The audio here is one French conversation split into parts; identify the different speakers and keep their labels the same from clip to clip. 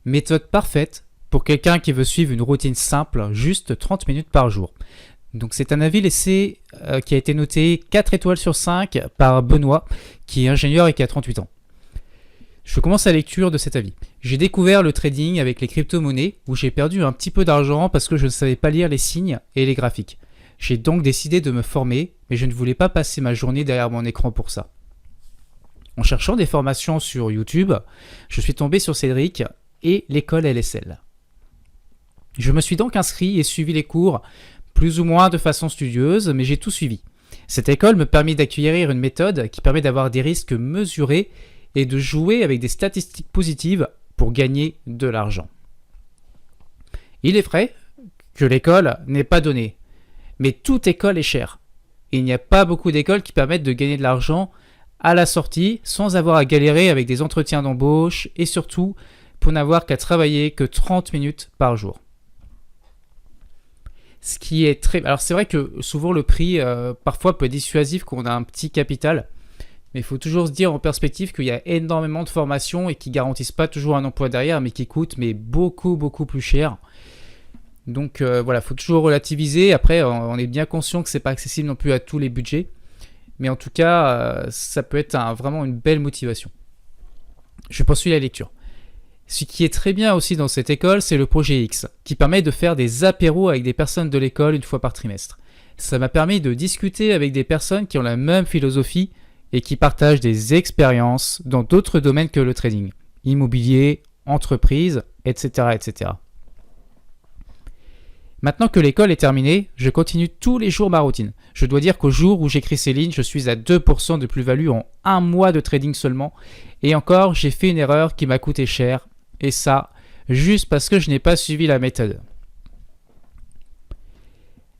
Speaker 1: Méthode parfaite pour quelqu'un qui veut suivre une routine simple, juste 30 minutes par jour. Donc c'est un avis laissé qui a été noté 4 étoiles sur 5 par Benoît, qui est ingénieur et qui a 38 ans. Je commence la lecture de cet avis. J'ai découvert le trading avec les crypto-monnaies où j'ai perdu un petit peu d'argent parce que je ne savais pas lire les signes et les graphiques. J'ai donc décidé de me former, mais je ne voulais pas passer ma journée derrière mon écran pour ça. En cherchant des formations sur YouTube, je suis tombé sur Cédric et l'école LSL. Je me suis donc inscrit et suivi les cours, plus ou moins de façon studieuse, mais j'ai tout suivi. Cette école me permet d'acquérir une méthode qui permet d'avoir des risques mesurés et de jouer avec des statistiques positives pour gagner de l'argent. Il est vrai que l'école n'est pas donnée, mais toute école est chère. Il n'y a pas beaucoup d'écoles qui permettent de gagner de l'argent à la sortie sans avoir à galérer avec des entretiens d'embauche et surtout pour n'avoir qu'à travailler que 30 minutes par jour. Ce qui est très... Alors c'est vrai que souvent le prix parfois peut être dissuasif quand on a un petit capital, mais il faut toujours se dire en perspective qu'il y a énormément de formations et qui ne garantissent pas toujours un emploi derrière, mais qui coûtent beaucoup plus cher. Donc voilà, il faut toujours relativiser. Après, on est bien conscient que ce n'est pas accessible non plus à tous les budgets, mais en tout cas, ça peut être vraiment une belle motivation. Je poursuis la lecture. Ce qui est très bien aussi dans cette école, c'est le projet X, qui permet de faire des apéros avec des personnes de l'école une fois par trimestre. Ça m'a permis de discuter avec des personnes qui ont la même philosophie et qui partagent des expériences dans d'autres domaines que le trading, immobilier, entreprise, etc., etc. Maintenant que l'école est terminée, je continue tous les jours ma routine. Je dois dire qu'au jour où j'écris ces lignes, je suis à 2% de plus-value en un mois de trading seulement. Et encore, j'ai fait une erreur qui m'a coûté cher. Et ça, juste parce que je n'ai pas suivi la méthode.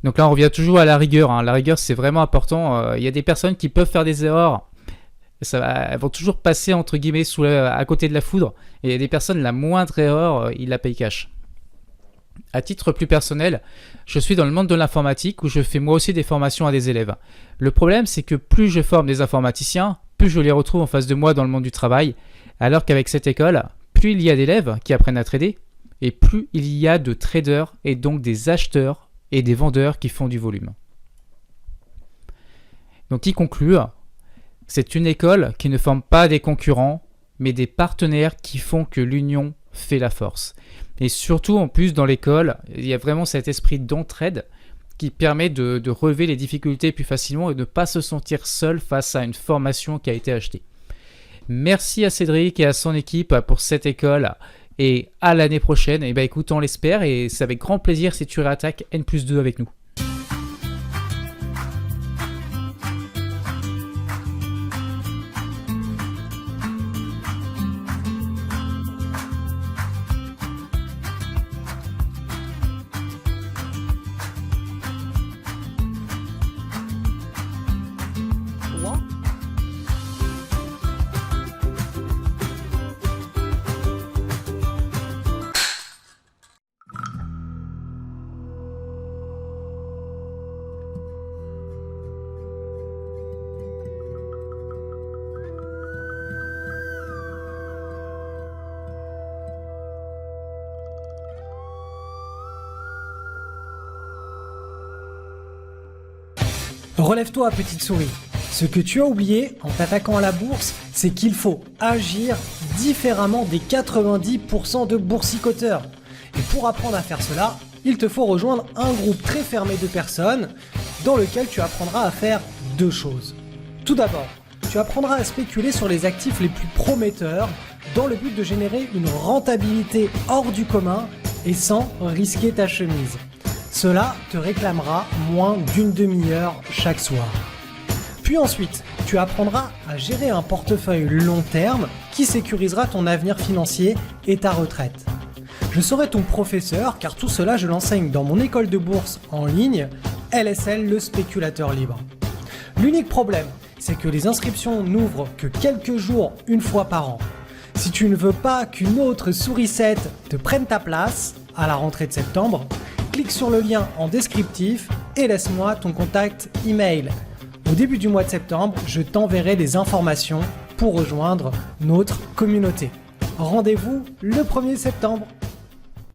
Speaker 1: Donc là, on revient toujours à la rigueur. La rigueur, c'est vraiment important. Il y a des personnes qui peuvent faire des erreurs. Elles vont toujours passer, entre guillemets, à côté de la foudre. Et il y a des personnes, la moindre erreur, ils la payent cash. À titre plus personnel, je suis dans le monde de l'informatique où je fais moi aussi des formations à des élèves. Le problème, c'est que plus je forme des informaticiens, plus je les retrouve en face de moi dans le monde du travail, alors qu'avec cette école, plus il y a d'élèves qui apprennent à trader, et plus il y a de traders et donc des acheteurs et des vendeurs qui font du volume. Donc, qui conclure, c'est une école qui ne forme pas des concurrents, mais des partenaires qui font que l'union fait la force. Et surtout, en plus, dans l'école, il y a vraiment cet esprit d'entraide qui permet de relever les difficultés plus facilement et de ne pas se sentir seul face à une formation qui a été achetée. Merci à Cédric et à son équipe pour cette école et à l'année prochaine. Et écoute, on l'espère et c'est avec grand plaisir si tu réattaques N+2 avec nous.
Speaker 2: Relève-toi, petite souris. Ce que tu as oublié en t'attaquant à la bourse, c'est qu'il faut agir différemment des 90% de boursicoteurs. Et pour apprendre à faire cela, il te faut rejoindre un groupe très fermé de personnes dans lequel tu apprendras à faire deux choses. Tout d'abord, tu apprendras à spéculer sur les actifs les plus prometteurs dans le but de générer une rentabilité hors du commun et sans risquer ta chemise. Cela te réclamera moins d'une demi-heure chaque soir. Puis ensuite, tu apprendras à gérer un portefeuille long terme qui sécurisera ton avenir financier et ta retraite. Je serai ton professeur car tout cela je l'enseigne dans mon école de bourse en ligne, LSL le spéculateur libre. L'unique problème, c'est que les inscriptions n'ouvrent que quelques jours une fois par an. Si tu ne veux pas qu'une autre sourisette te prenne ta place à la rentrée de septembre, clique sur le lien en descriptif et laisse-moi ton contact email. Au début du mois de septembre, je t'enverrai des informations pour rejoindre notre communauté. Rendez-vous le 1er septembre.